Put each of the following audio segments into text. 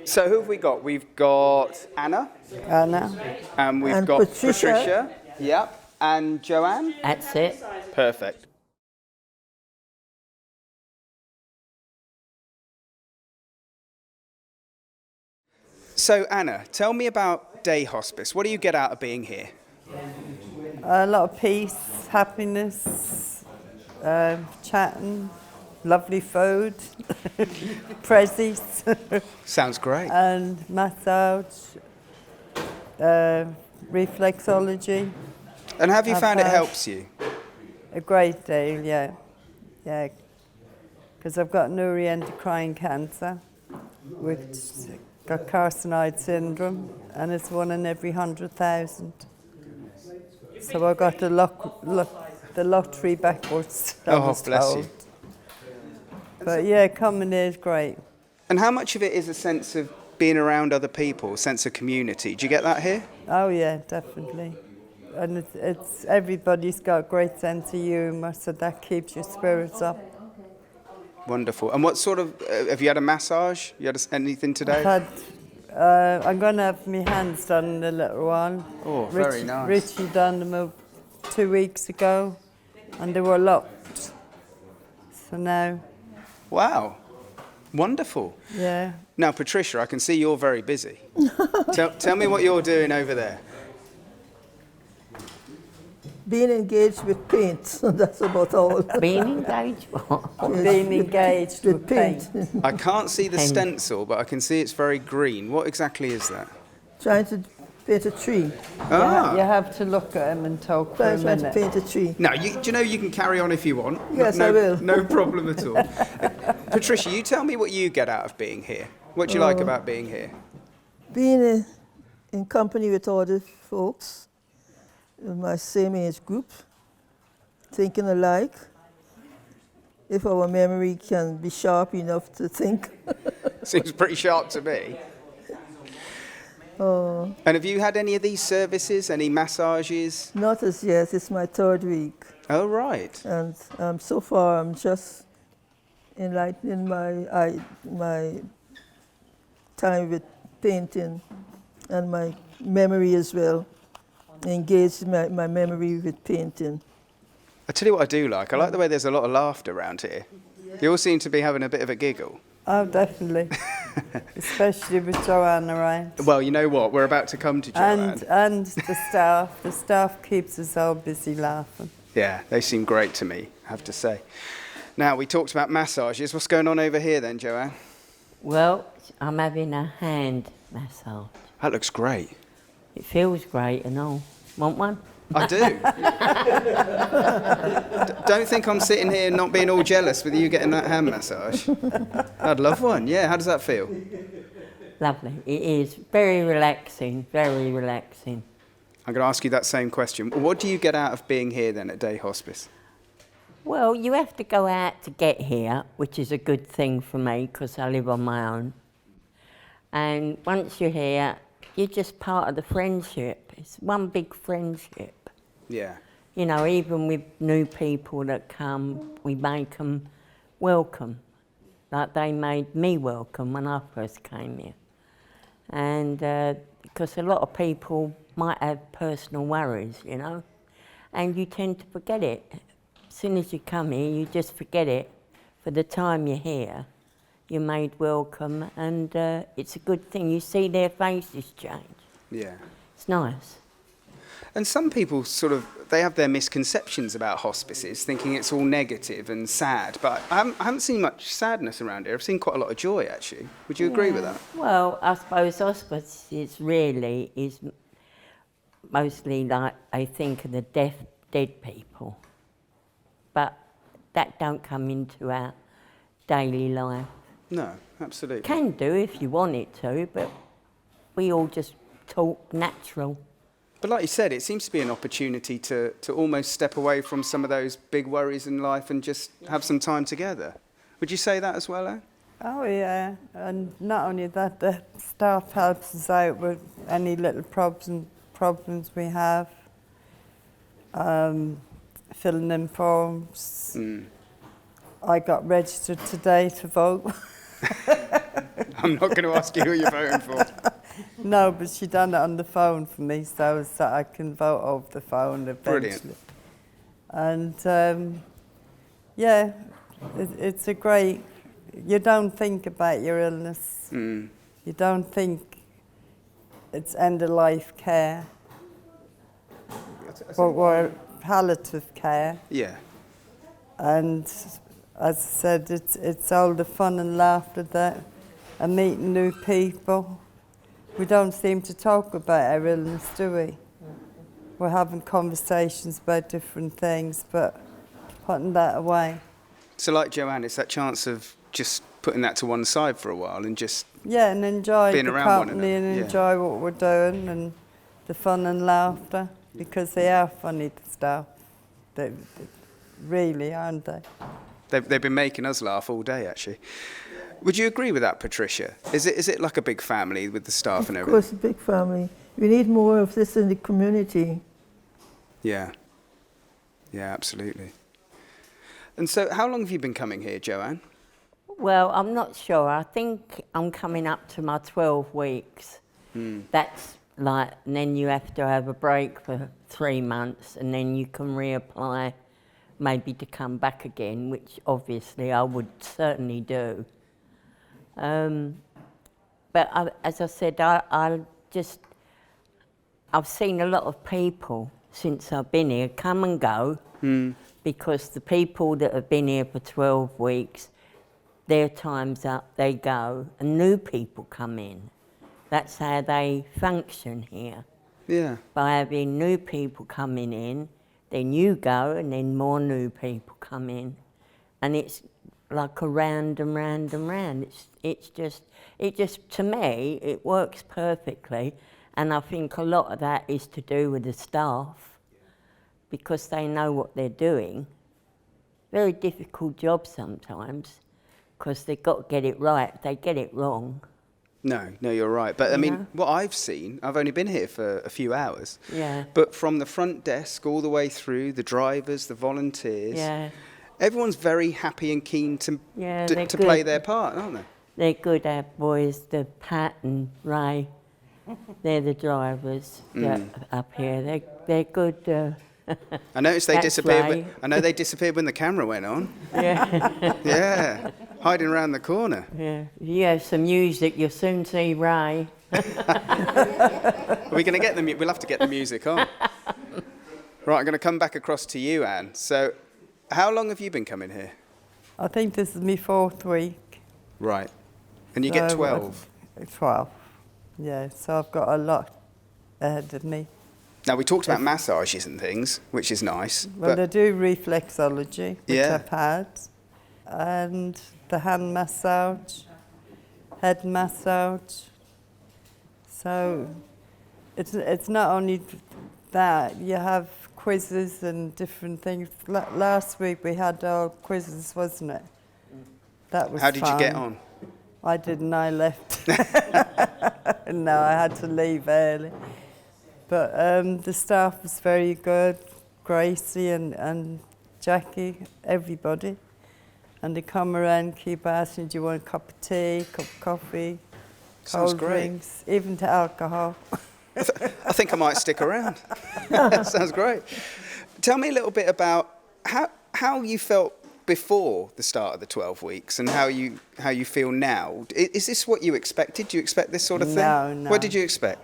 So who have we got? We've got Anna. Anna. And we've And got Patricia. Yep. And Joanne. That's it. Perfect. So Anna, tell me about day hospice. What do you get out of being here? A lot of peace, happiness, chatting, lovely food, prezzies, Sounds great. and massage, reflexology. And have you found it had helps you? A great deal, yeah. Yeah. Because I've got neuroendocrine cancer, which got carcinoid syndrome, and it's 1 in every 100,000. So I got the lottery backwards. I was bless told. you. But yeah, coming here is great. And how much of it is a sense of being around other people, a sense of community? Do you get that here? Oh yeah, definitely. And it's everybody's got a great sense of humour, so that keeps your spirits up. Wonderful. And what sort of, have you had a massage? You had anything today? I'm going to have my hands done in a little while. Oh, very nice. Richie done them 2 weeks ago, and they were locked. So now... Wow. Wonderful. Yeah. Now, Patricia, I can see you're very busy. Tell me what you're doing over there. Being engaged with paint, that's about all. Being engaged Being engaged with paint. I can't see the stencil, but I can see it's very green. What exactly is that? Trying to paint a tree. Ah. You have to look at him and talk for a Trying to minute. paint a tree. No, do you know you can carry on if you want? Yes, I will. No problem at all. Patricia, you tell me what you get out of being here. What do you like about being here? Being in company with other folks in my same age group, thinking alike. If our memory can be sharp enough to think. Seems pretty sharp to me. Oh, And have you had any of these services, any massages? not as yet, it's my 3rd week. Oh, right. And so far I'm just enlightening my time with painting and my memory as well. Engaged my memory with painting. I tell you what I do like. I like the way there's a lot of laughter around here. You all seem to be having a bit of a giggle. Oh, definitely. Especially with Joanne around. Well, you know what? We're about to come to Joanne. And the staff. The staff keeps us all busy laughing. Yeah, they seem great to me, I have to say. Now, we talked about massages. What's going on over here then, Joanne? Well, I'm having a hand massage. That looks great. It feels great and all. Want one? I do. Don't think I'm sitting here not being all jealous with you getting that hand massage. I'd love one. Yeah, how does that feel? Lovely. It is very relaxing, very relaxing. I'm going to ask you that same question. What do you get out of being here then at day hospice? Well, you have to go out to get here, which is a good thing for me because I live on my own. And once you're here, you're just part of the friendship. It's one big friendship. Yeah. You know, even with new people that come, we make them welcome. Like they made me welcome when I first came here. And because a lot of people might have personal worries, you know, and you tend to forget it. As soon as you come here, you just forget it. For the time you're here, you're made welcome, and it's a good thing. You see their faces change. Yeah. It's nice. And some people they have their misconceptions about hospices, thinking it's all negative and sad. But I haven't seen much sadness around here. I've seen quite a lot of joy, actually. Would you agree with that? Well, I suppose hospice is mostly like I think of the dead people. But that don't come into our daily life. No, absolutely. Can do if you want it to, but we all just talk natural. But like you said, it seems to be an opportunity to almost step away from some of those big worries in life and just have some time together. Would you say that as well, Anne? Oh yeah, and not only that, the staff helps us out with any little problems we have. Filling in forms. I got registered today to vote. I'm not going to ask you who you're voting for. No, but she done it on the phone for me, so I can vote over the phone eventually. Brilliant. And yeah, it's a great. You don't think about your illness. Mm. You don't think it's end of life care, or palliative care. Yeah. And as I said, it's all the fun and laughter that, and meeting new people. We don't seem to talk about our illness, do we? We're having conversations about different things, but putting that away. So like Joanne, it's that chance of just putting that to one side for a while and just... Yeah, and enjoy being the around one company and another, enjoy what we're doing and the fun and laughter, because they are funny stuff. They really, aren't they? They've been making us laugh all day, actually. Would you agree with that, Patricia? Is it like a big family with the staff and everything? Of course, a big family. We need more of this in the community. Yeah. Yeah, absolutely. And so how long have you been coming here, Joanne? Well, I'm not sure. I think I'm coming up to my 12 weeks. That's like, and then you have to have a break for 3 months, and then you can reapply maybe to come back again, which obviously I would certainly do. But as I said, I've seen a lot of people since I've been here come and go, because the people that have been here for 12 weeks, their time's up, they go, and new people come in. That's how they function here. Yeah. By having new people coming in, then you go, and then more new people come in. And it's like a round and round and round. It just, to me, it works perfectly. And I think a lot of that is to do with the staff, because they know what they're doing. Very difficult job sometimes, because they've got to get it right. If they get it wrong. No, you're right. But I mean, what I've seen, I've only been here for a few hours. Yeah. But from the front desk all the way through, the drivers, the volunteers, everyone's very happy and keen to play their part, aren't they? They're good, our boys, the Pat and Ray. They're the drivers up here. They're good. I noticed they disappeared. Ray. I know they disappeared when the camera went on. Yeah. Yeah, hiding around the corner. Yeah. If you have some music, you'll soon see Ray. Are we going to get We'll have to get the music on. Right, I'm going to come back across to you, Anne. So, how long have you been coming here? I think this is my 4th week. Right. And you get 12? 12, yeah. So I've got a lot ahead of me. Now, we talked about massages and things, which is nice. Well, they do reflexology, which Yeah. I've had, and the hand massage, head massage. So it's not only that, you have quizzes and different things. Last week we had our quizzes, wasn't it? That was How did fun. you get on? I didn't, I left. No, I had to leave early. But the staff was very good, Gracie and Jackie, everybody. And they come around, keep asking, do you want a cup of tea, cup of coffee, Sounds cold great. drinks, even to alcohol. I think I might stick around. Sounds great. Tell me a little bit about how you felt before the start of the 12 weeks and how you feel now. Is this what you expected? Do you expect this sort of thing? No. What did you expect?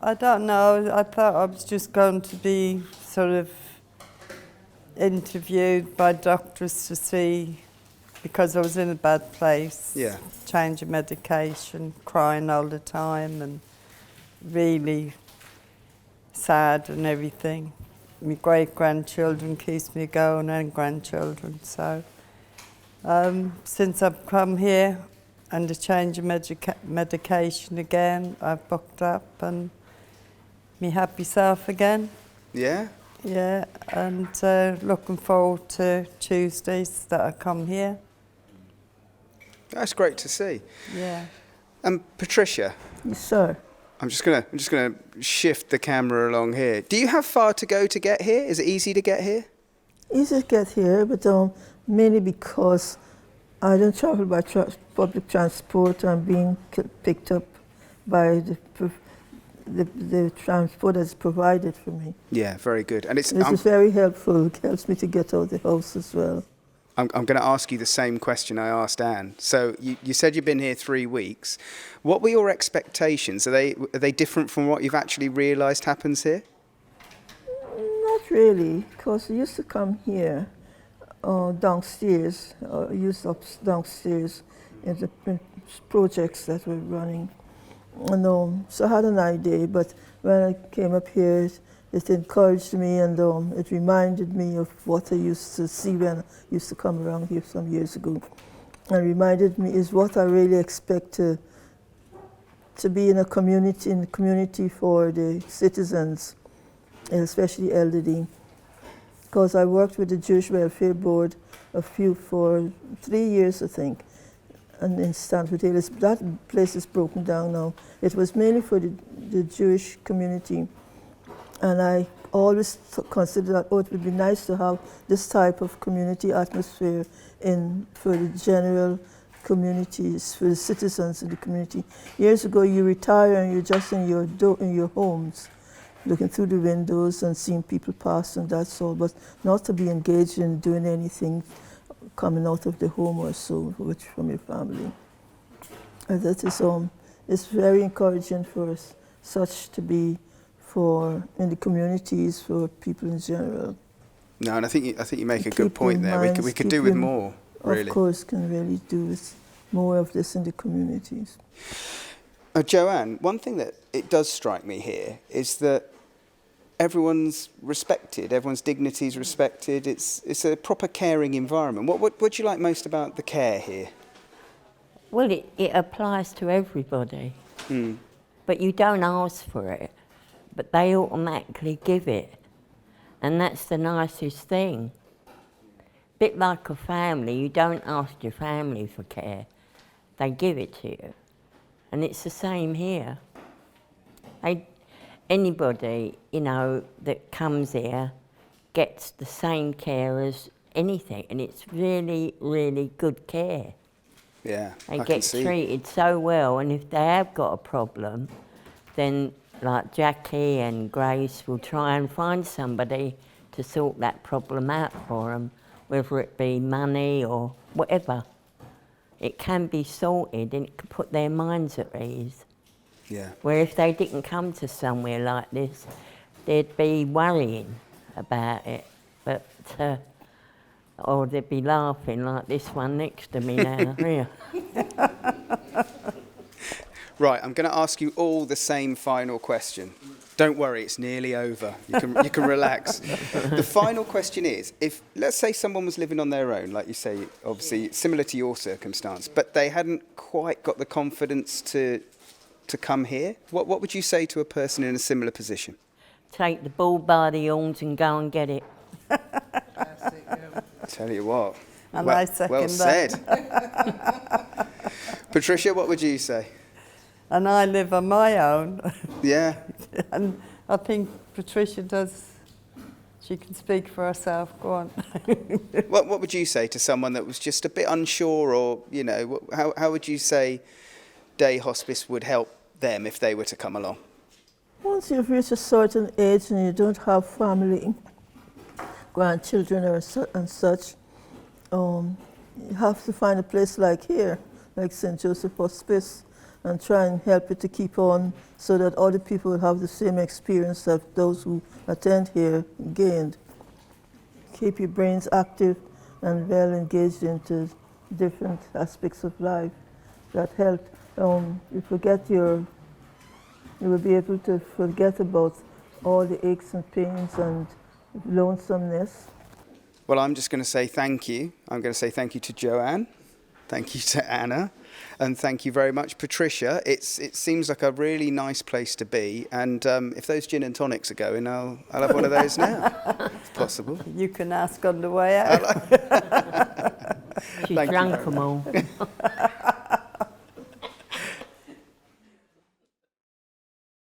I don't know. I thought I was just going to be sort of interviewed by doctors to see, because I was in a bad place. Yeah. Change of medication, crying all the time, and really sad and everything. My great-grandchildren keeps me going, and grandchildren. So since I've come here and the change of medication again, I've booked up and me happy self again. Yeah? Yeah, and looking forward to Tuesdays that I come here. That's great to see. Yeah. And Patricia, Yes, sir. I'm just gonna shift the camera along here. Do you have far to go to get here? Is it easy to get here? Easy to get here, but mainly because I don't travel by public transport. I'm being picked up by the transport that's provided for me. Yeah, very good. And This is very helpful. It helps me to get out of the house as well. I'm going to ask you the same question I asked Anne. So you said you've been here 3 weeks. What were your expectations? Are they different from what you've actually realised happens here? Not really, because I used to come here downstairs, downstairs in the projects that we're running. And so I had an idea, but when I came up here, it encouraged me, and it reminded me of what I used to see when I used to come around here some years ago. And reminded me is what I really expect to be in the community for the citizens, and especially elderly. Because I worked with the Jewish Welfare Board for 3 years, I think, and in Stanford Hill. That place is broken down now. It was mainly for the Jewish community. And I always considered that, it would be nice to have this type of community atmosphere for the general communities, for the citizens in the community. Years ago, you retire and you're just in your homes, looking through the windows and seeing people pass, and that's all, but not to be engaged in doing anything coming out of the home or so, which from your family. And that is, it's very encouraging for us, such to be in the communities, for people in general. No, and I think you make a good point there. We could do with more, really. Of course, can really do with more of this in the communities. Joanne, one thing that it does strike me here is that everyone's respected, everyone's dignity is respected. It's a proper caring environment. What do you like most about the care here? Well, it applies to everybody, but you don't ask for it, but they automatically give it, and that's the nicest thing. Bit like a family, you don't ask your family for care, they give it to you, and it's the same here. Anybody, that comes here gets the same care as anything, and it's really, really good care. Yeah, they get treated so well, and if they have got a problem, then like Jackie and Grace will try and find somebody to sort that problem out for them, whether it be money or whatever. It can be sorted and it can put their minds at ease. Yeah. Where if they didn't come to somewhere like this, they'd be worrying about it, or they'd be laughing like this one next to me now. Here. Right, I'm going to ask you all the same final question. Don't worry, it's nearly over. You can relax. The final question is, if, let's say someone was living on their own, like you say, obviously similar to your circumstance, but they hadn't quite got the confidence to come here, what would you say to a person in a similar position? Take the bull by the horns and go and get it. Tell you what. And I second well said. Patricia, what would you say? And I live on my own. Yeah. And I think Patricia does. She can speak for herself. Go on. What would you say to someone that was just a bit unsure, or, how would you say day hospice would help them if they were to come along? Once you've reached a certain age and you don't have family, grandchildren and such, you have to find a place like here, like St. Joseph Hospice, and try and help it to keep on so that other people will have the same experience that those who attend here gained. Keep your brains active and well engaged into different aspects of life that help. You will be able to forget about all the aches and pains and lonesomeness. Well, I'm just going to say thank you. I'm going to say thank you to Joanne, thank you to Anna, and thank you very much, Patricia. It seems like a really nice place to be, and if those gin and tonics are going, I'll have one of those now, if possible. You can ask on the way out. She drank them all.